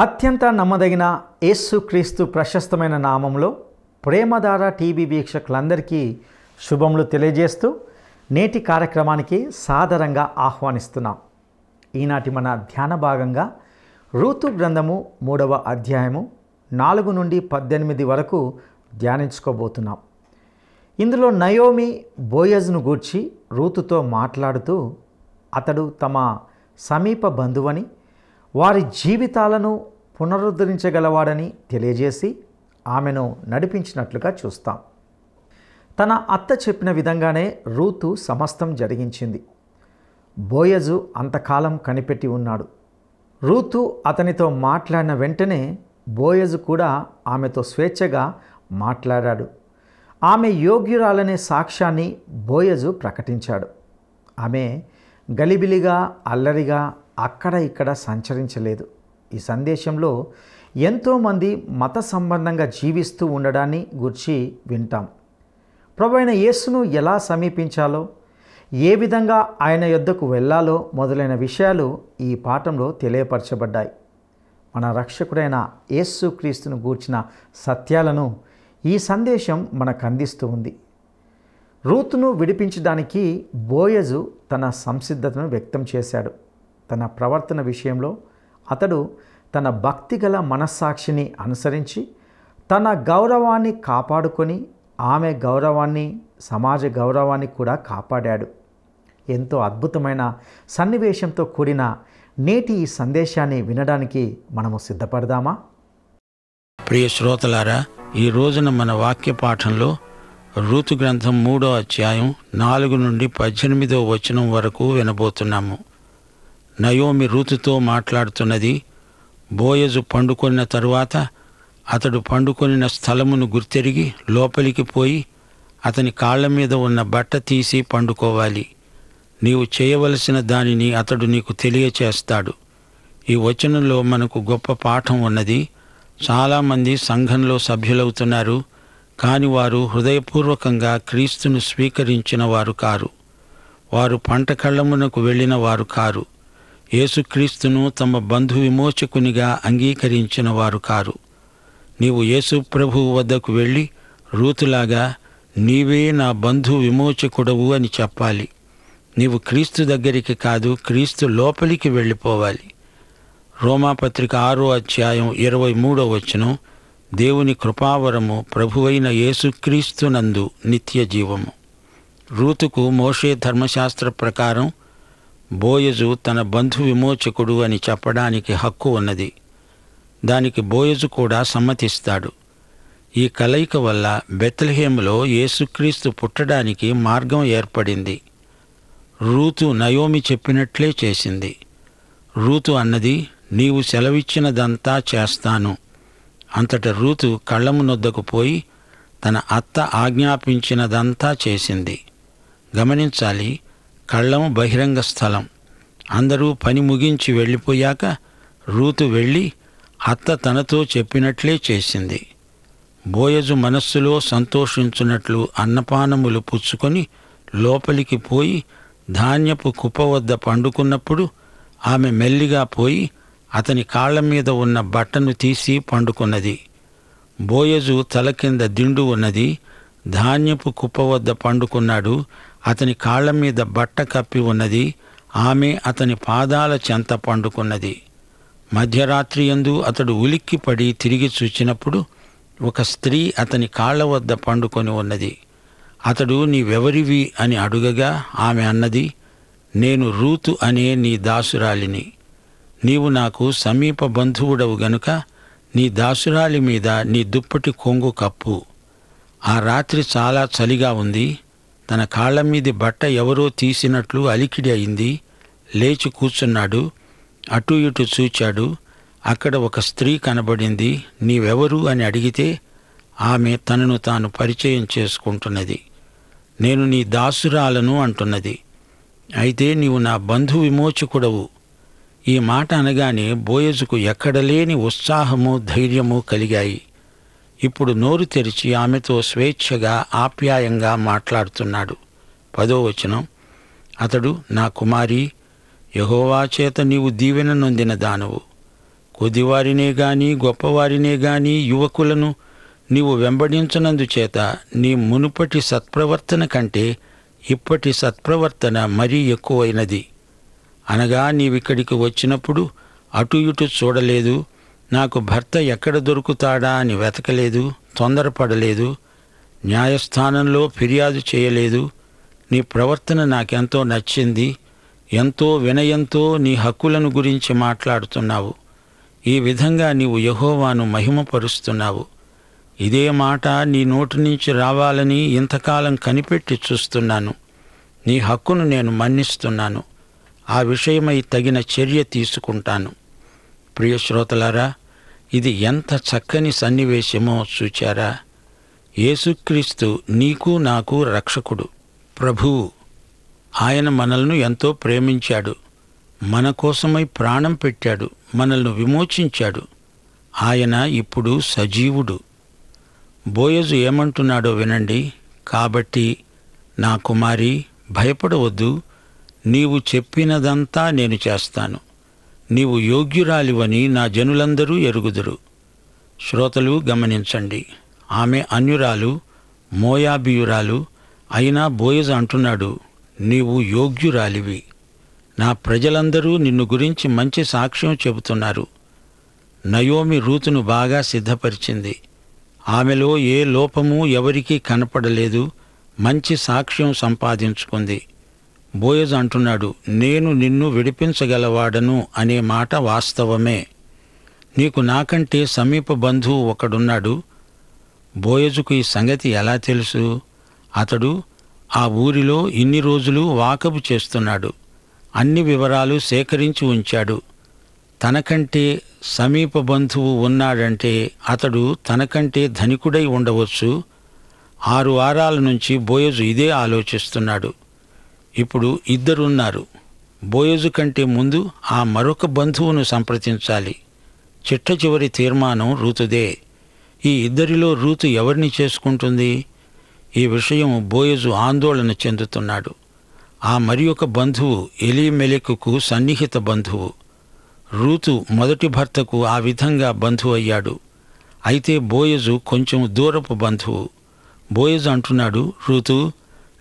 అత్యంత నమ్మదగిన యేసుక్రీస్తు ప్రశస్తమైన నామంలో ప్రేమధార టీవీ వీక్షకులందరికీ శుభములు తెలియజేస్తూ నేటి కార్యక్రమానికి సాదరంగా ఆహ్వానిస్తున్నాం. ఈనాటి మన ధ్యాన భాగంగా రూతు గ్రంథము 3వ అధ్యాయము 4 నుండి 18 వరకు ధ్యానించుకోబోతున్నాం. ఇందులో నయోమి బోయజ్ను గూర్చి రూతుతో మాట్లాడుతూ అతడు తమ సమీప బంధువని, వారి జీవితాలను పునరుద్ధరించగలవాడని తెలియజేసి ఆమెను నడిపించినట్లుగా చూస్తాం. తన అత్త చెప్పిన విధంగానే రూతు సమస్తం జరిగించింది. బోయజు అంతకాలం కనిపెట్టి ఉన్నాడు. రూతు అతనితో మాట్లాడిన వెంటనే బోయజు కూడా ఆమెతో స్వేచ్ఛగా మాట్లాడాడు. ఆమె యోగ్యురాలనే సాక్ష్యాన్ని బోయజు ప్రకటించాడు. ఆమె గలిబిలిగా అల్లరిగా అక్కడ ఇక్కడ సంచరించలేదు. ఈ సందేశంలో ఎంతోమంది మత సంబంధంగా జీవిస్తూ ఉండడాన్ని గురించి వింటాం. ప్రభువైన యేసును ఎలా సమీపించాలో, ఏ విధంగా ఆయన యొద్దకు వెళ్ళాలో మొదలైన విషయాలు ఈ పాఠంలో తెలియపరచబడ్డాయి. మన రక్షకుడైన యేసుక్రీస్తును గూర్చిన సత్యాలను ఈ సందేశం మనకు అందిస్తూ ఉంది. రూతును విడిపించడానికి బోయజు తన సంసిద్ధతను వ్యక్తం చేశాడు. తన ప్రవర్తన విషయంలో అతడు తన భక్తిగల మనస్సాక్షిని అనుసరించి తన గౌరవాన్ని కాపాడుకొని ఆమె గౌరవాన్ని, సమాజ గౌరవాన్ని కూడా కాపాడాడు. ఎంతో అద్భుతమైన సన్నివేశంతో కూడిన నేటి ఈ సందేశాన్ని వినడానికి మనము సిద్ధపడదామా? ప్రియ శ్రోతలారా, ఈ రోజున మన వాక్య పాఠంలో రూతు గ్రంథం 3వ అధ్యాయం 4 నుండి 18వ వచనం వరకు వినబోతున్నాము. నయోమి రూతుతో మాట్లాడుతున్నది. బోయజు పండుకొనిన తరువాత అతడు పండుకొనిన స్థలమును గుర్తెరిగి లోపలికి పోయి అతని కాళ్ల మీద ఉన్న బట్ట తీసి పండుకోవాలి. నీవు చేయవలసిన దానిని అతడు నీకు తెలియచేస్తాడు. ఈ వచనంలో మనకు గొప్ప పాఠం ఉన్నది. చాలామంది సంఘంలో సభ్యులవుతున్నారు, కాని వారు హృదయపూర్వకంగా క్రీస్తును స్వీకరించిన వారు కారు. వారు పంట కళ్ళమునకు వెళ్ళిన వారు కారు. యేసుక్రీస్తును తమ బంధు విమోచకునిగా అంగీకరించిన వారు కారు. నీవు యేసు ప్రభువు వద్దకు వెళ్ళి రూతులాగా నీవే నా బంధు విమోచకుడవు అని చెప్పాలి. నీవు క్రీస్తు దగ్గరికి కాదు, క్రీస్తు లోపలికి వెళ్ళిపోవాలి. రోమాపత్రిక 6వ అధ్యాయం 23వ వచనం, దేవుని కృపావరము ప్రభువైన యేసుక్రీస్తునందు నిత్య జీవము. రూతుకు మోషే ధర్మశాస్త్ర ప్రకారం బోయజు తన బంధు విమోచకుడు అని చెప్పడానికి హక్కు ఉన్నది. దానికి బోయజు కూడా సమ్మతిస్తాడు. ఈ కలయిక వల్ల బెత్లెహేములో యేసుక్రీస్తు పుట్టడానికి మార్గం ఏర్పడింది. రూతు నయోమి చెప్పినట్లే చేసింది. రూతు అన్నది, నీవు సెలవిచ్చినదంతా చేస్తాను. అంతట రూతు కళ్ళమునొద్దకు పోయి తన అత్త ఆజ్ఞాపించినదంతా చేసింది. గమనించాలి, కళ్ళము బహిరంగ స్థలం. అందరూ పని ముగించి వెళ్ళిపోయాక రూతు వెళ్ళి అత్త తనతో చెప్పినట్లే చేసింది. బోయజు మనస్సులో సంతోషించున్నట్లు అన్నపానములు పుచ్చుకొని లోపలికి పోయి ధాన్యపు కుప్ప వద్ద పండుకున్నప్పుడు ఆమె మెల్లిగా పోయి అతని కాళ్ల మీద ఉన్న బట్టను తీసి పండుకున్నది. బోయజు తల కింద దిండు ఉన్నది. ధాన్యపు కుప్ప వద్ద పండుకున్నాడు. అతని కాళ్ల మీద బట్ట కప్పి ఉన్నది. ఆమె అతని పాదాల చెంత పండుకున్నది. మధ్యరాత్రి యందు అతడు ఉలిక్కిపడి తిరిగి చూచినప్పుడు ఒక స్త్రీ అతని కాళ్ల వద్ద పండుకొని ఉన్నది. అతడు నీవెవరివి అని అడుగగా ఆమె అన్నది, నేను రూతు అనే నీ దాసురాలిని. నీవు నాకు సమీప బంధువుడవు గనుక నీ దాసురాలి మీద నీ దుప్పటి కొంగు కప్పు. ఆ రాత్రి చాలా చలిగా ఉంది. తన కాళ్ల మీది బట్ట ఎవరో తీసినట్లు అలికిడి అయింది. లేచి కూర్చున్నాడు. అటు ఇటు చూచాడు. అక్కడ ఒక స్త్రీ కనబడింది. నీవెవరు అని అడిగితే ఆమె తనను తాను పరిచయం చేసుకుంటున్నది. నేను నీ దాసురాలను అంటున్నది. అయితే నీవు నా బంధు విమోచకుడవు. ఈ మాట అనగానే బోయజుకు ఎక్కడలేని ఉత్సాహము, ధైర్యము కలిగాయి. ఇప్పుడు నోరు తెరిచి ఆమెతో స్వేచ్ఛగా, ఆప్యాయంగా మాట్లాడుతున్నాడు. 10వ వచనం, అతడు, నా కుమారి, యెహోవా చేత నీవు దీవెన నొందిన దానవు. కొద్దివారినే గాని గొప్పవారినే గాని యువకులను నీవు వెంబడించనందుచేత నీ మునుపటి సత్ప్రవర్తన కంటే ఇప్పటి సత్ప్రవర్తన మరీ ఎక్కువైనది. అనగా నీవిక్కడికి వచ్చినప్పుడు అటు ఇటు చూడలేదు, నాకు భర్త ఎక్కడ దొరుకుతాడా అని వెతకలేదు, తొందరపడలేదు, న్యాయస్థానంలో ఫిర్యాదు చేయలేదు. నీ ప్రవర్తన నాకెంతో నచ్చింది. ఎంతో వినయంతో నీ హక్కులను గురించి మాట్లాడుతున్నావు. ఈ విధంగా నీవు యెహోవాను మహిమపరుస్తున్నావు. ఇదే మాట నీ నోటి నుంచి రావాలని ఇంతకాలం కనిపెట్టి చూస్తున్నాను. నీ హక్కును నేను మన్నిస్తున్నాను. ఆ విషయమై తగిన చర్య తీసుకుంటాను. ప్రియ శ్రోతలారా, ఇది ఎంత చక్కని సన్నివేశమో చూచారా? యేసుక్రీస్తు నీకు నాకు రక్షకుడు, ప్రభువు. ఆయన మనల్ని ఎంతో ప్రేమించాడు, మన కోసమై ప్రాణం పెట్టాడు, మనల్ని విమోచించాడు. ఆయన ఇప్పుడు సజీవుడు. బోయజు ఏమంటున్నాడో వినండి. కాబట్టి నా కుమారి, భయపడవద్దు, నీవు చెప్పినదంతా నేను చేస్తాను. నీవు యోగ్యురాలివని నా జనులందరూ ఎరుగుదురు. శ్రోతలు గమనించండి. ఆమె అన్యురాలు, మోయాబీయురాలు. అయినా బోయజు అంటున్నాడు, నీవు యోగ్యురాలివి. నా ప్రజలందరూ నిన్ను గురించి మంచి సాక్ష్యం చెబుతున్నారు. నయోమి రూతును బాగా సిద్ధపరిచింది. ఆమెలో ఏ లోపమూ ఎవరికీ కనపడలేదు. మంచి సాక్ష్యం సంపాదించుకుంది. బోయజు అంటున్నాడు, నేను నిన్ను విడిపించగలవాడను అనే మాట వాస్తవమే. నీకు నాకంటే సమీప బంధువు ఒకడున్నాడు. బోయజుకు ఈ సంగతి ఎలా తెలుసు? అతడు ఆ ఊరిలో ఇన్ని రోజులు వాకబు చేస్తున్నాడు. అన్ని వివరాలు సేకరించి ఉంచాడు. తనకంటే సమీప బంధువు ఉన్నాడంటే అతడు తనకంటే ధనికుడై ఉండవచ్చు. 6 వారాల నుంచి బోయజు ఇదే ఆలోచిస్తున్నాడు. ఇప్పుడు ఇద్దరున్నారు. బోయజు కంటే ముందు ఆ మరొక బంధువును సంప్రదించాలి. చిట్ట చివరి తీర్మానం రూతుదే. ఈ ఇద్దరిలో రూతు ఎవరిని చేసుకుంటుంది? ఈ విషయం బోయజు ఆందోళన చెందుతున్నాడు. ఆ మరి ఒక బంధువు ఎలీమెలెకుకు సన్నిహిత బంధువు. రూతు మొదటి భర్తకు ఆ విధంగా బంధువు అయ్యాడు. అయితే బోయజు కొంచెం దూరపు బంధువు. బోయజు అంటున్నాడు, రూతు,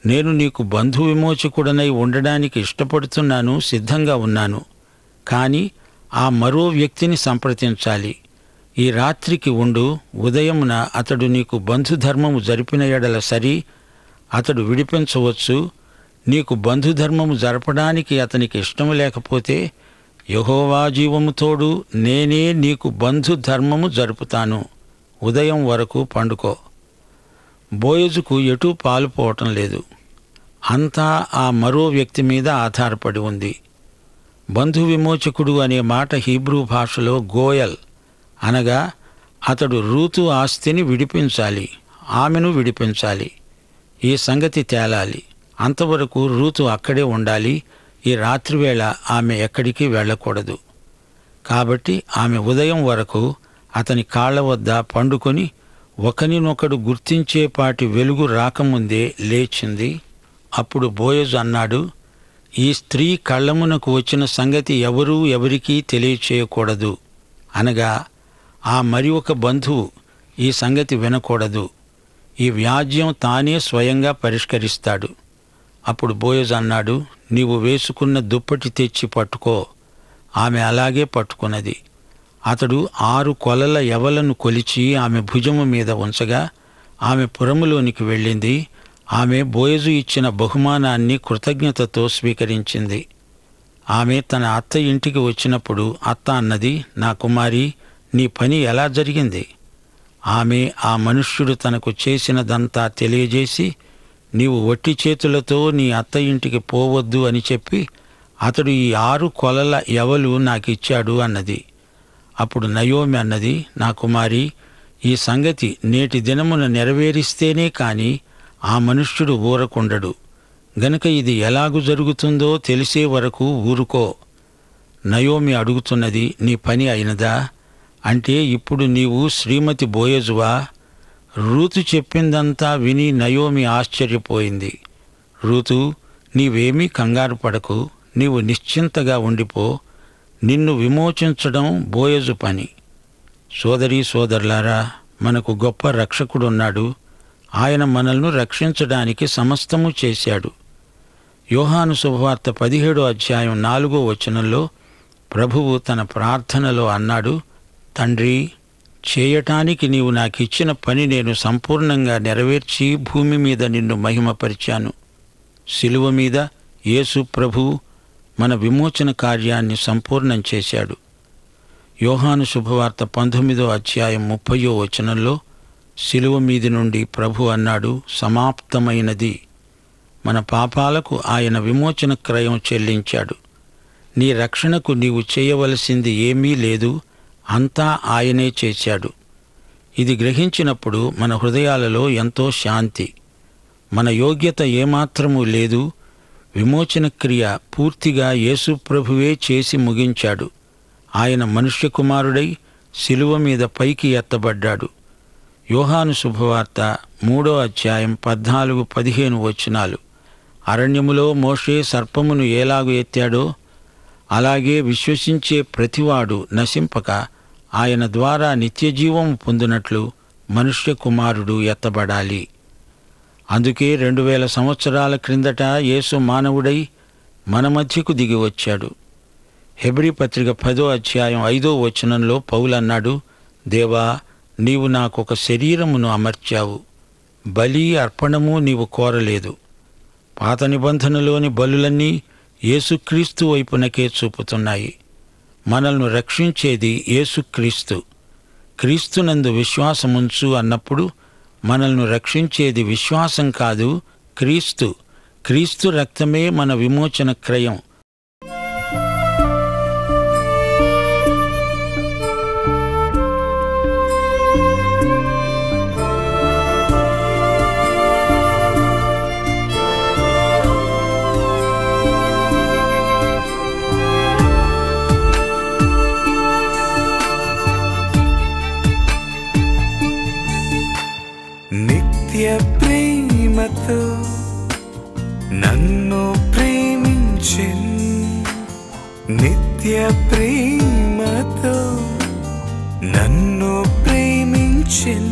నేను నీకు బంధు విమోచకుడనై ఉండడానికి ఇష్టపడుతున్నాను, సిద్ధంగా ఉన్నాను. కానీ ఆ మరో వ్యక్తిని సంప్రదించాలి. ఈ రాత్రికి ఉండు. ఉదయమున అతడు నీకు బంధుధర్మము జరిపిన ఎడల సరి, అతడు విడిపించవచ్చు. నీకు బంధుధర్మము జరపడానికి అతనికి ఇష్టం లేకపోతే యెహోవా జీవము తోడు నేనే నీకు బంధుధర్మము జరుపుతాను. ఉదయం వరకు పండుకో. బోయజుకు ఎటూ పాలుపోవటం లేదు. అంతా ఆ మరో వ్యక్తి మీద ఆధారపడి ఉంది. బంధు విమోచకుడు అనే మాట హీబ్రూ భాషలో గోయల్, అనగా అతడు రూతు ఆస్తిని విడిపించాలి, ఆమెను విడిపించాలి. ఈ సంగతి తేలాలి. అంతవరకు రూతు అక్కడే ఉండాలి. ఈ రాత్రివేళ ఆమె ఎక్కడికి వెళ్ళకూడదు. కాబట్టి ఆమె ఉదయం వరకు అతని కాళ్ల వద్ద పండుకొని ఒకరినొకడు గుర్తించేపాటి వెలుగు రాకముందే లేచింది. అప్పుడు బోయజు అన్నాడు, ఈ స్త్రీ కళ్ళమునకు వచ్చిన సంగతి ఎవరికీ తెలియచేయకూడదు. అనగా ఆ మరి ఒక బంధువు ఈ సంగతి వినకూడదు. ఈ వ్యాజ్యం తానే స్వయంగా పరిష్కరిస్తాడు. అప్పుడు బోయజు అన్నాడు, నీవు వేసుకున్న దుప్పటి తెచ్చి పట్టుకో. ఆమె అలాగే పట్టుకున్నది. అతడు 6 కొలల యవలను కొలిచి ఆమె భుజము మీద ఉంచగా ఆమె పురములోనికి వెళ్ళింది. ఆమె బోయజు ఇచ్చిన బహుమానాన్ని కృతజ్ఞతతో స్వీకరించింది. ఆమె తన అత్త ఇంటికి వచ్చినప్పుడు అత్త అన్నది, నా కుమారి, నీ పని ఎలా జరిగింది? ఆమె ఆ మనుష్యుడు తనకు చేసినదంతా తెలియజేసి, నీవు వట్టి చేతులతో నీ అత్త ఇంటికి పోవద్దు అని చెప్పి అతడు ఈ 6 కొలల యవలు నాకిచ్చాడు అన్నది. అప్పుడు నయోమి అన్నది, నా కుమారి, ఈ సంగతి నేటి దినమున నెరవేరిస్తేనే కాని ఆ మనుష్యుడు ఊరకుండడు. గనుక ఇది ఎలాగు జరుగుతుందో తెలిసే వరకు ఊరుకో. నయోమి అడుగుతున్నది, నీ పని అయినదా? అంటే ఇప్పుడు నీవు శ్రీమతి బోయజువా? రూతు చెప్పిందంతా విని నయోమి ఆశ్చర్యపోయింది. రూతు, నీవేమీ కంగారు పడకు, నీవు నిశ్చింతగా ఉండిపో. నిన్ను విమోచించడం బోయజు పని. సోదరీ సోదరులారా, మనకు గొప్ప రక్షకుడున్నాడు. ఆయన మనల్ని రక్షించడానికి సమస్తము చేశాడు. యోహాను శుభవార్త 17వ అధ్యాయం 4వ వచనంలో ప్రభువు తన ప్రార్థనలో అన్నాడు, తండ్రి, చేయటానికి నీవు నాకిచ్చిన పని నేను సంపూర్ణంగా నెరవేర్చి భూమి మీద నిన్ను మహిమపరిచాను. శిలువ మీద యేసు ప్రభువు మన విమోచన కార్యాన్ని సంపూర్ణం చేశాడు. యోహాను శుభవార్త 19వ అధ్యాయం 30వ వచనంలో శిలువ మీది నుండి ప్రభు అన్నాడు, సమాప్తమైనది. మన పాపాలకు ఆయన విమోచన క్రయం చెల్లించాడు. నీ రక్షణకు నీవు చేయవలసింది ఏమీ లేదు, అంతా ఆయనే చేశాడు. ఇది గ్రహించినప్పుడు మన హృదయాలలో ఎంతో శాంతి. మన యోగ్యత ఏమాత్రమూ లేదు. విమోచన క్రియ పూర్తిగా యేసు ప్రభువే చేసి ముగించాడు. ఆయన మనుష్య కుమారుడై శిలువ మీద పైకి ఎత్తబడ్డాడు. యోహాను శుభవార్త 3వ అధ్యాయం 14-15 వచనాలు. అరణ్యములో మోషే సర్పమును ఎలాగు ఎత్తాడో అలాగే విశ్వసించే ప్రతివాడు నశింపక ఆయన ద్వారా నిత్యజీవం పొందినట్లు మనుష్య కుమారుడు ఎత్తబడాలి. అందుకే 2000 సంవత్సరాల క్రిందట యేసు మానవుడై మన మధ్యకు దిగి వచ్చాడు. హెబ్రీ పత్రిక 10వ అధ్యాయం 5వ వచనంలో పౌలన్నాడు, దేవా, నీవు నాకొక శరీరమును అమర్చావు, బలి అర్పణము నీవు కోరలేదు. పాత నిబంధనలోని బలులన్నీ యేసుక్రీస్తు వైపునకే చూపుతున్నాయి. మనల్ని రక్షించేది యేసుక్రీస్తు. క్రీస్తునందు విశ్వాసముంచు అన్నప్పుడు మనల్ని రక్షించేది విశ్వాసం కాదు, క్రీస్తు. క్రీస్తు రక్తమే మన విమోచన క్రయం. ప్రేమతో నన్ను ప్రేమించెన్, నిత్య ప్రేమతో నన్ను ప్రేమించెన్.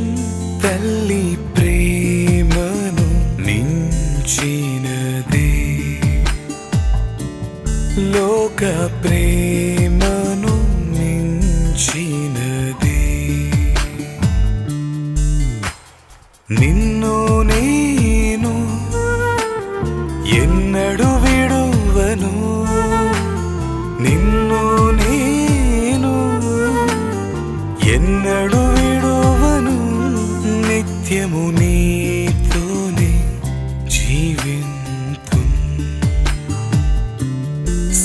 తల్లి ప్రేమను మించినదే, లోక ప్రేమను మించినదే. నిన్ను నేను ఎన్నడు విడువను, నిన్ను నేను ఎన్నడు విడువను. నిత్యము నీతోనే జీవింతు,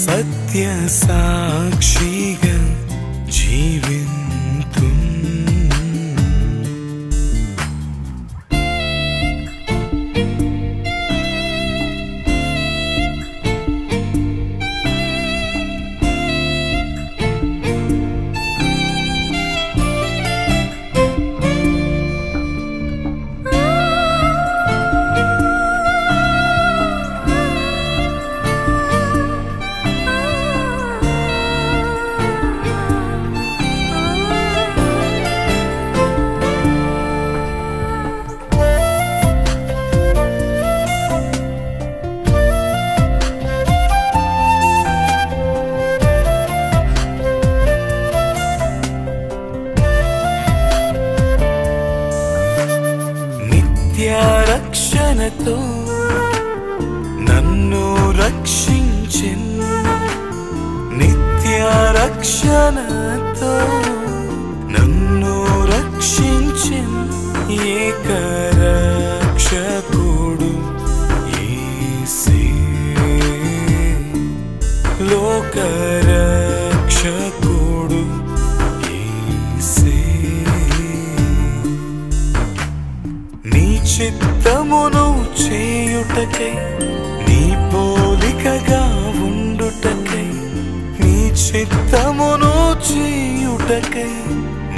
సత్య సాక్షిగా జీవింతు. రక్షణతో నన్ను రక్షించెన్, నిత్య రక్షణతో నన్ను రక్షించెన్. ఏక రక్షకుడు యేసే, లోక రక్షకుడు యేసే. నీ చిత్తమును చేయుటకై, నీ పోలికగా ఉండుటకై, నీ చిత్తమును చేయుటకై,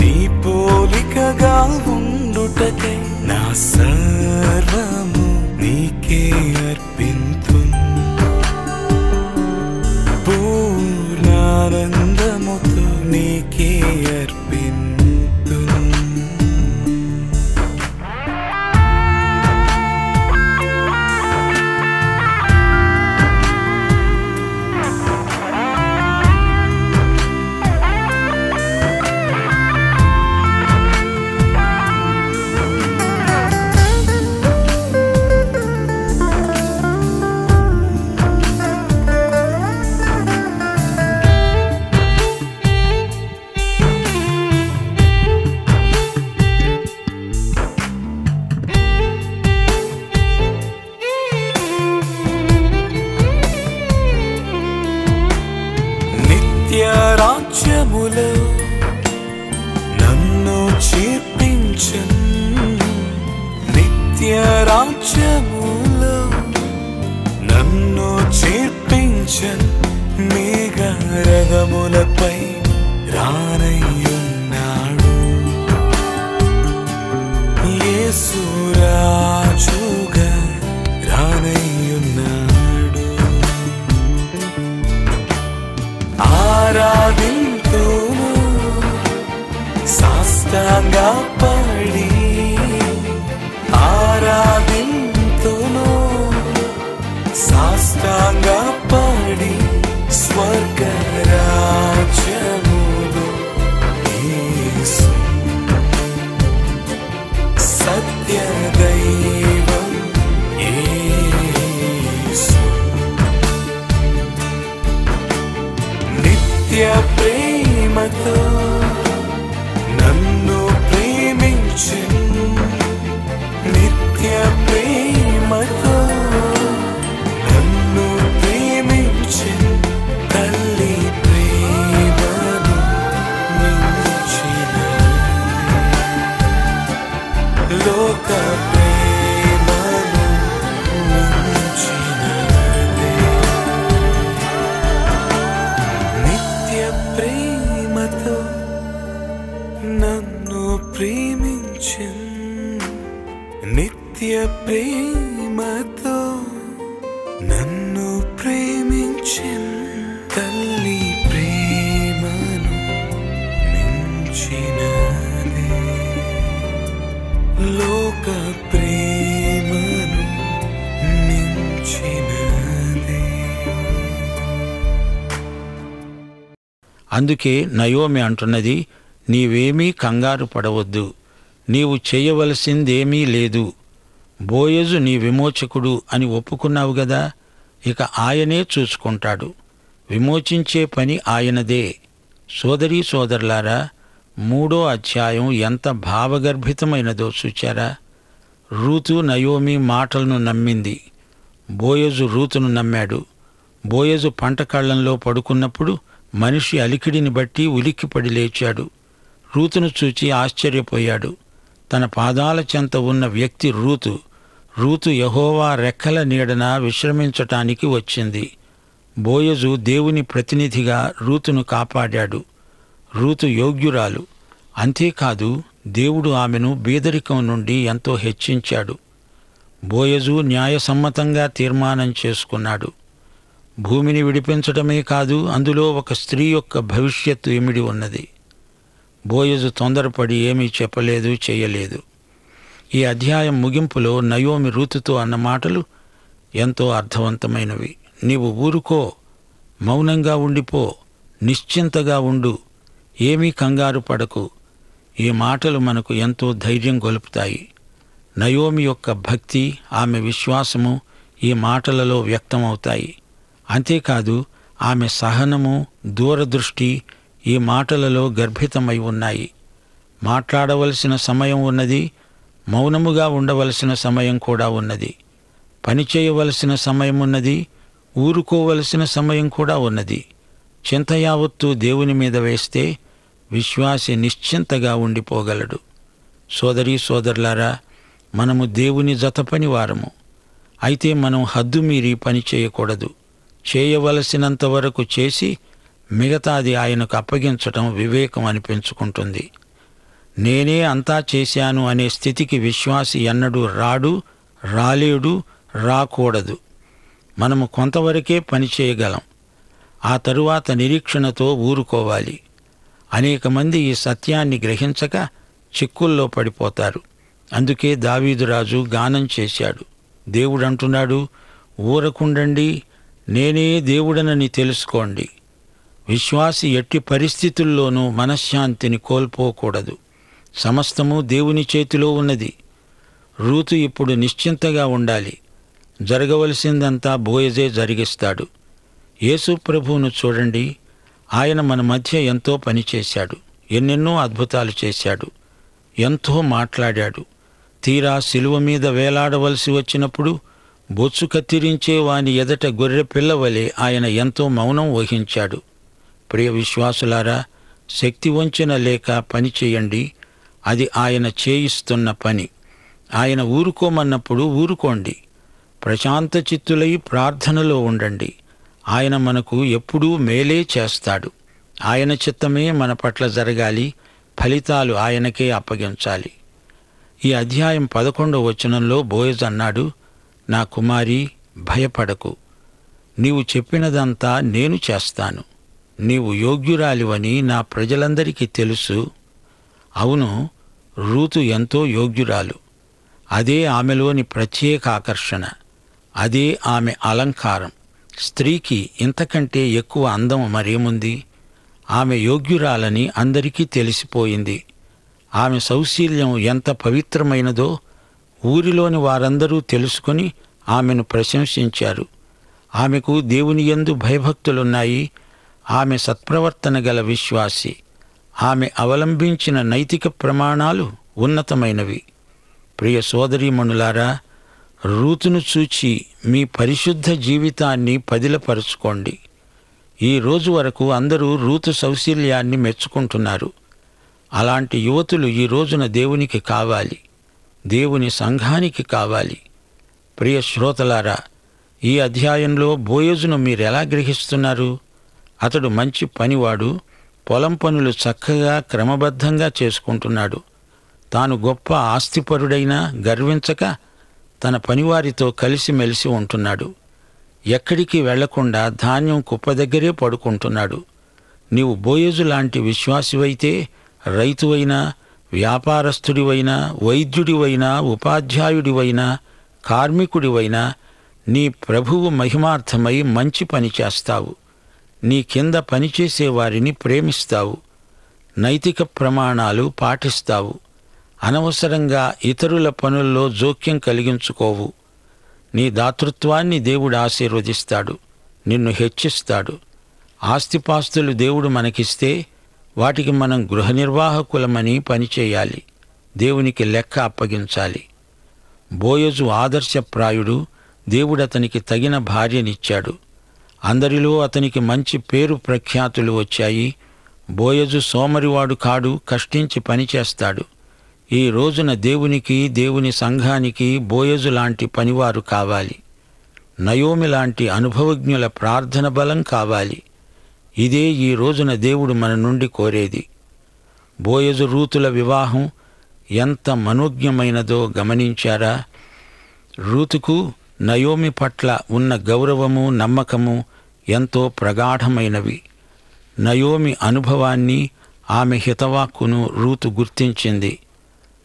నీ పోలికగా ఉండుటకై నా సర్వము నీకే అర్పింతు. పూర్ణానంద విమోచన్ మేఘరథములపై రానయ్యున్నాడు. యేసు రాజుగా రానయ్యున్నాడు. ఆరాధింతును సాష్టాంగపడి, ఆరాధింతును సాష్టాంగపడి, స్వర్గరాజ్యములో యేసు సత్యదైవం యేసు. నిత్య ప్రేమతో నన్ను ప్రేమించెను, నిత్య ప్రేమతో నన్ను ప్రేమించెను. తల్లి ప్రేమను మించిన లోక ప్రేమను మించినదే. నిత్య ప్రేమతో నన్ను ప్రేమించెను, నిత్య ప్రేమతో నన్ను ప్రేమించెను. తల్లి ప్రేమను మించినదే, లోక ప్రేమను మించినదే. అందుకే నయోమి అంటున్నది, నీవేమీ కంగారు పడవద్దు, నీవు చేయవలసిందేమీ లేదు. బోయజు నీ విమోచకుడు అని ఒప్పుకున్నావు గదా, ఇక ఆయనే చూసుకుంటాడు. విమోచించే పని ఆయనదే. సోదరీ సోదరులారా, 3వ అధ్యాయం ఎంత భావగర్భితమైనదో చూచారా? రూతు నయోమి మాటలను నమ్మింది. బోయజు రూతును నమ్మాడు. బోయజు పంట కళ్ళంలో పడుకున్నప్పుడు మనిషి అలికిడిని బట్టి ఉలిక్కిపడి లేచాడు. రూతును చూచి ఆశ్చర్యపోయాడు. తన పాదాల చెంత ఉన్న వ్యక్తి రూతు. రూతు యెహోవా రెక్కల నీడన విశ్రమించటానికి వచ్చింది. బోయజు దేవుని ప్రతినిధిగా రూతును కాపాడాడు. రూతు యోగ్యురాలు. అంతేకాదు, దేవుడు ఆమెను బీదరికం నుండి ఎంతో హెచ్చించాడు. బోయజు న్యాయసమ్మతంగా తీర్మానం చేసుకున్నాడు. భూమిని విడిపించటమే కాదు, అందులో ఒక స్త్రీ యొక్క భవిష్యత్తు ఇమిడి ఉన్నది. బోయజు తొందరపడి ఏమీ చెప్పలేదు, చేయలేదు. ఈ అధ్యాయం ముగింపులో నయోమి రూతుతో అన్న మాటలు ఎంతో అర్థవంతమైనవి. నీవు ఊరుకో, మౌనంగా ఉండిపో, నిశ్చింతగా ఉండు, ఏమీ కంగారు పడకు. ఈ మాటలు మనకు ఎంతో ధైర్యం గొలుపుతాయి. నయోమి యొక్క భక్తి, ఆమె విశ్వాసము ఈ మాటలలో వ్యక్తమవుతాయి. అంతేకాదు, ఆమె సహనము, దూరదృష్టి ఈ మాటలలో గర్భితమై ఉన్నాయి. మాట్లాడవలసిన సమయం ఉన్నది, మౌనముగా ఉండవలసిన సమయం కూడా ఉన్నది. పనిచేయవలసిన సమయం ఉన్నది, ఊరుకోవలసిన సమయం కూడా ఉన్నది. చింత యావత్తు దేవుని మీద వేస్తే విశ్వాసి నిశ్చింతగా ఉండిపోగలడు. సోదరీ సోదరులారా, మనము దేవుని జతపని వారము. అయితే మనం హద్దు మీరి పని చేయకూడదు. చేయవలసినంత వరకు చేసి మిగతాది ఆయనకు అప్పగించటం వివేకం అనిపించుకుంటుంది. నేనే అంతా చేశాను అనే స్థితికి విశ్వాసి ఎన్నడూ రాడు, రాలేడు, రాకూడదు. మనము కొంతవరకే పని చేయగలం. ఆ తరువాత నిరీక్షణతో ఊరుకోవాలి. అనేక మంది ఈ సత్యాన్ని గ్రహించక చిక్కుల్లో పడిపోతారు. అందుకే దావీదురాజు గానం చేశాడు. దేవుడంటున్నాడు, ఊరకుండండి, నేనే దేవుడనని తెలుసుకోండి. విశ్వాసి ఎట్టి పరిస్థితుల్లోనూ మనశ్శాంతిని కోల్పోకూడదు. సమస్తము దేవుని చేతిలో ఉన్నది. రూతు ఇప్పుడు నిశ్చింతగా ఉండాలి. జరగవలసిందంతా బోయజే జరిగిస్తాడు. యేసు ప్రభువును చూడండి. ఆయన మన మధ్య ఎంతో పనిచేశాడు. ఎన్నెన్నో అద్భుతాలు చేశాడు. ఎంతో మాట్లాడాడు. తీరా శిలువ మీద వేలాడవలసి వచ్చినప్పుడు బొచ్చు కత్తిరించే వాని ఎదట గొర్రె పిల్లవలే ఆయన ఎంతో మౌనం వహించాడు. ప్రియ విశ్వాసులారా, శక్తి వంచన లేక పని చేయండి. అది ఆయన చేయిస్తున్న పని. ఆయన ఊరుకోమన్నప్పుడు ఊరుకోండి. ప్రశాంత చిత్తులై ప్రార్థనలో ఉండండి. ఆయన మనకు ఎప్పుడూ మేలే చేస్తాడు. ఆయన చిత్తమే మన పట్ల జరగాలి, ఫలితాలు ఆయనకే అప్పగించాలి. ఈ అధ్యాయం 11వ వచనంలో బోయజు అన్నాడు, నా కుమారి, భయపడకు, నీవు చెప్పినదంతా నేను చేస్తాను. నీవు యోగ్యురాలివని నా ప్రజలందరికీ తెలుసు. అవును, రూతు ఎంతో యోగ్యురాలు. అదే ఆమెలోని ప్రత్యేక ఆకర్షణ, అదే ఆమె అలంకారం. స్త్రీకి ఇంతకంటే ఎక్కువ అందం మరేముంది? ఆమె యోగ్యురాలని అందరికీ తెలిసిపోయింది. ఆమె సౌశీల్యం ఎంత పవిత్రమైనదో ఊరిలోని వారందరూ తెలుసుకొని ఆమెను ప్రశంసించారు. ఆమెకు దేవుని యందు భయభక్తులున్నాయి. ఆమె సత్ప్రవర్తన గల విశ్వాసి. ఆమె అవలంబించిన నైతిక ప్రమాణాలు ఉన్నతమైనవి. ప్రియ సోదరీమణులారా, రూతును చూచి మీ పరిశుద్ధ జీవితాన్ని పదిలపరుచుకోండి. ఈ రోజు వరకు అందరూ రూతు సౌశీల్యాన్ని మెచ్చుకుంటున్నారు. అలాంటి యువతులు ఈ రోజున దేవునికి కావాలి, దేవుని సంఘానికి కావాలి. ప్రియ శ్రోతలారా, ఈ అధ్యాయంలో బోయజును మీరెలా గ్రహిస్తున్నారు? అతడు మంచి పనివాడు, పొలం పనులు చక్కగా క్రమబద్ధంగా చేసుకుంటున్నాడు. తాను గొప్ప ఆస్తిపరుడైనా గర్వించక తన పనివారితో కలిసిమెలిసి ఉంటున్నాడు. ఎక్కడికి వెళ్లకుండా ధాన్యం కుప్ప దగ్గరే పడుకుంటున్నాడు. నీవు బోయజు లాంటి విశ్వాసివైతే రైతువైనా, వ్యాపారస్తుడివైనా, వైద్యుడివైనా, ఉపాధ్యాయుడివైనా, కార్మికుడివైనా నీ ప్రభువు మహిమార్థమై మంచి పని చేస్తావు. నీ కింద పనిచేసే వారిని ప్రేమిస్తావు. నైతిక ప్రమాణాలు పాటిస్తావు. అనవసరంగా ఇతరుల పనుల్లో జోక్యం కలిగించుకోవు. నీ దాతృత్వాన్ని దేవుడు ఆశీర్వదిస్తాడు, నిన్ను హెచ్చిస్తాడు. ఆస్తిపాస్తులు దేవుడు మనకిస్తే వాటికి మనం గృహ నిర్వాహకులమని పనిచేయాలి, దేవునికి లెక్క అప్పగించాలి. బోయజు ఆదర్శప్రాయుడు. దేవుడతనికి తగిన భార్యనిచ్చాడు. అందరిలో అతనికి మంచి పేరు ప్రఖ్యాతులు వచ్చాయి. బోయజు సోమరివాడు కాడు, కష్టించి పనిచేస్తాడు. ఈ రోజున దేవునికి, దేవుని సంఘానికి బోయజు లాంటి పనివారు కావాలి. నయోమి లాంటి అనుభవజ్ఞుల ప్రార్థన బలం కావాలి. ఇదే ఈ రోజున దేవుడు మన నుండి కోరేది. బోయజు రూతుల వివాహం ఎంత మనోజ్ఞమైనదో గమనించారా? రూతుకు నయోమి పట్ల ఉన్న గౌరవము, నమ్మకము ఎంతో ప్రగాఢమైనవి. నయోమి అనుభవాన్ని, ఆమె హితవాక్కును రూతు గుర్తించింది.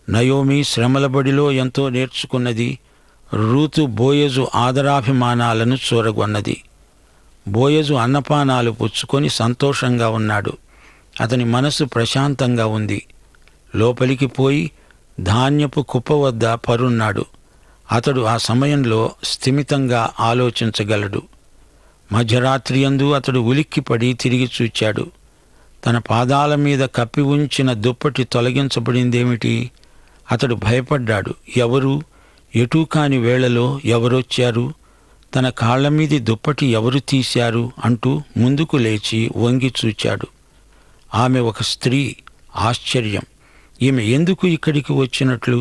నయోమి శ్రమల బడిలో ఎంతో నేర్చుకున్నది. రూతు బోయజు ఆదరాభిమానాలను చూరగొన్నది. బోయజు అన్నపానాలు పుచ్చుకొని సంతోషంగా ఉన్నాడు. అతని మనసు ప్రశాంతంగా ఉంది. లోపలికి పోయి ధాన్యపు కుప్ప వద్ద పరున్నాడు. అతడు ఆ సమయంలో స్థిమితంగా ఆలోచించగలడు. మధ్యరాత్రియందు అతడు ఉలిక్కిపడి తిరిగి చూచాడు. తన పాదాల మీద కప్పి ఉంచిన దుప్పటి తొలగించబడిందేమిటి? అతడు భయపడ్డాడు. ఎవరు? ఎటూ కాని వేళలో ఎవరొచ్చారు? తన కాళ్లమీది దుప్పటి ఎవరు తీశారు అంటూ ముందుకు లేచి వంగి చూచాడు. ఆమె ఒక స్త్రీ. ఆశ్చర్యం! ఈమె ఎందుకు ఇక్కడికి వచ్చినట్లు?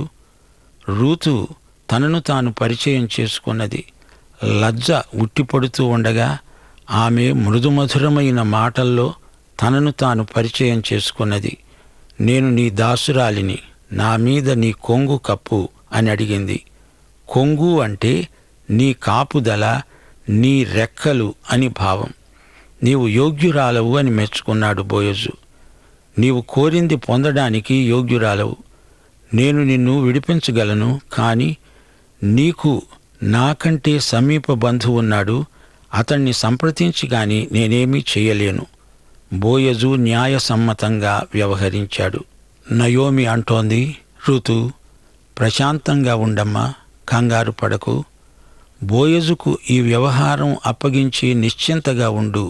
రూతు తనను తాను పరిచయం చేసుకున్నది. లజ్జ ఉట్టిపడుతూ ఉండగా ఆమె మృదుమధురమైన మాటల్లో తనను తాను పరిచయం చేసుకున్నది. నేను నీ దాసురాలిని, నా మీద నీ కొంగు కప్పు అని అడిగింది. కొంగు అంటే నీ కాపుదల, నీ రెక్కలు అని భావం. నీవు యోగ్యురాలవు అని మెచ్చుకున్నాడు బోయజు. నీవు కోరింది పొందడానికి యోగ్యురాలవు. నేను నిన్ను విడిపించగలను, కాని నీకు నాకంటే సమీప బంధువున్నాడు, అతన్ని సంప్రదించి గాని నేనేమీ చేయలేను. బోయజు న్యాయసమ్మతంగా వ్యవహరించాడు. నయోమి అంటోంది, ఋతు ప్రశాంతంగా ఉండమ్మా, కంగారు పడకు. బోయజుకు ఈ వ్యవహారం అప్పగించి నిశ్చింతగా ఉండు.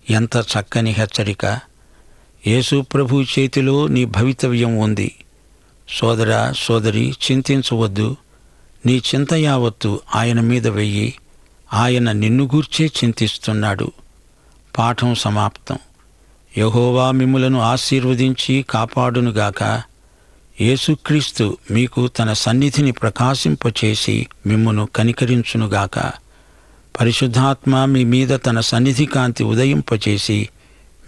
ఎంత చక్కని హెచ్చరిక! యేసు ప్రభు చేతిలో నీ భవితవ్యం ఉంది. సోదరా, సోదరి, చింతించవద్దు. నీ చింత యావత్తు ఆయన మీద వెయ్యి. ఆయన నిన్ను గూర్చే చింతిస్తున్నాడు. పాఠం సమాప్తం. యెహోవా మిమ్ములను ఆశీర్వదించి కాపాడునుగాక. యేసుక్రీస్తు మీకు తన సన్నిధిని ప్రకాశింపచేసి మిమ్మును కనికరించునుగాక. పరిశుద్ధాత్మ మీ మీద తన సన్నిధి కాంతి ఉదయింపచేసి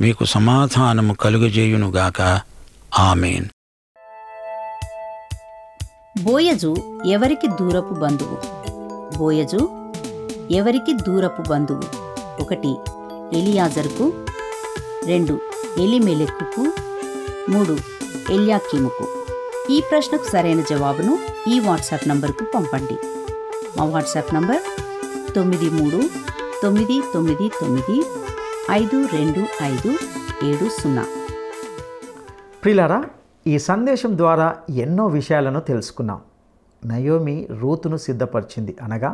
మీకు సమాధానము కలుగజేయునుగాక. ఆమేన్. బోయజు ఎవరికి దూరపు బంధువు? బోయజు ఎవరికి దూరపు బంధువు? 1 ఎలియాజరుకు, 2 ఎలిమెలెకుకు, 3 ఎల్యాకీముకు. ఈ ప్రశ్నకు సరైన జవాబును ఈ వాట్సాప్ నంబర్కు పంపండి. మా వాట్సాప్ నంబర్ 9399952570. ప్రియులారా, ఈ సందేశం ద్వారా ఎన్నో విషయాలను తెలుసుకున్నాం. నయోమి రూతును సిద్ధపరిచింది అనగా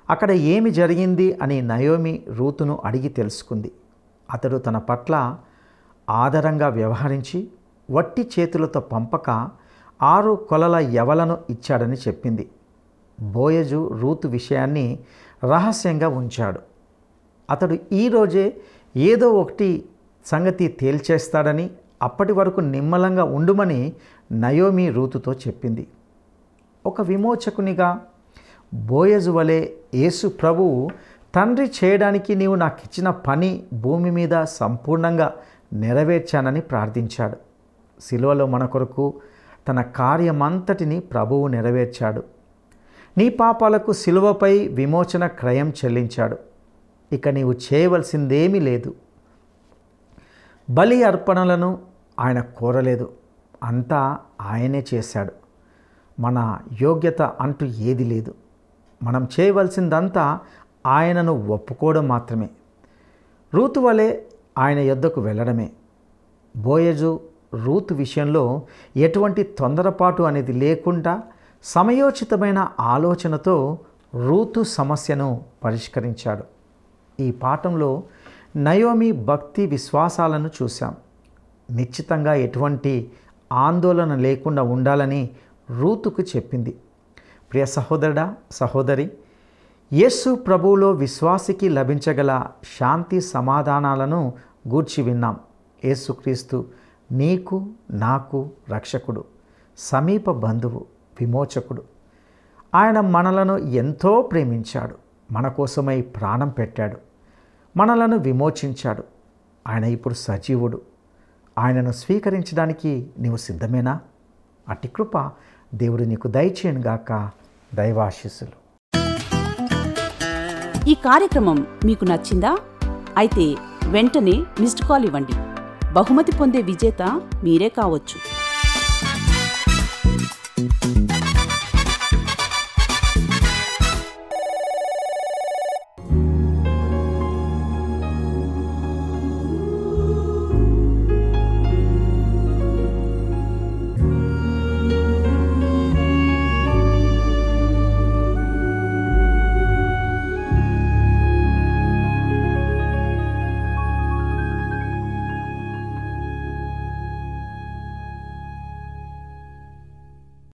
అక్కడ ఏమి జరిగింది అని నయోమి రూతును అడిగి తెలుసుకుంది. అతడు తన పట్ల ఆదరంగా వ్యవహరించి వట్టి చేతులతో పంపక 6 కొలల యవలను ఇచ్చాడని చెప్పింది. బోయజు రూతు విషయాన్ని రహస్యంగా ఉంచాడు. అతడు ఈరోజే ఏదో ఒకటి సంగతి తేల్చేస్తాడని, అప్పటి వరకు నిమ్మలంగా ఉండుమని నయోమి రూతుతో చెప్పింది. ఒక విమోచకునిగా బోయజు వలె యేసు ప్రభువు తండ్రి చేయడానికి నీవు నాకు ఇచ్చిన పని భూమి మీద సంపూర్ణంగా నెరవేర్చానని ప్రార్థించాడు. సిలువలో మన కొరకు తన కార్యమంతటిని ప్రభువు నెరవేర్చాడు. నీ పాపాలకు సిలువపై విమోచన క్రయం చెల్లించాడు. ఇక నీవు చేయవలసిందేమీ లేదు. బలి అర్పణలను ఆయన కోరలేదు, అంతా ఆయనే చేశాడు. మన యోగ్యత అంటూ ఏది లేదు. మనం చేయవలసిందంతా ఆయనను ఒప్పుకోవడం మాత్రమే. రూతు వలె ఆయన యొద్దకు వెళ్ళడమే. బోయజు రూతు విషయంలో ఎటువంటి తొందరపాటు అనేది లేకుండా సమయోచితమైన ఆలోచనతో రూతు సమస్యను పరిష్కరించాడు. ఈ పాఠంలో నయోమి భక్తి విశ్వాసాలను చూశాం. నిశ్చితంగా ఎటువంటి ఆందోళన లేకుండా ఉండాలని రూతుకు చెప్పింది. ప్రియ సహోదరుడా, సహోదరి, యేసు ప్రభువులో విశ్వాసికి లభించగల శాంతి సమాధానాలను గూర్చి విన్నాం. యేసుక్రీస్తు నీకు నాకు రక్షకుడు, సమీప బంధువు, విమోచకుడు. ఆయన మనలను ఎంతో ప్రేమించాడు. మన కోసమై ప్రాణం పెట్టాడు. మనలను విమోచించాడు. ఆయన ఇప్పుడు సజీవుడు. ఆయనను స్వీకరించడానికి నీవు సిద్ధమేనా? అట్టి కృప దేవుడు నీకు దయచేయనుగాక. దైవాశీస్సులు. ఈ కార్యక్రమం మీకు నచ్చిందా? అయితే వెంటనే మిస్డ్ కాల్ ఇవ్వండి. బహుమతి పొందే విజేత మీరే కావచ్చు.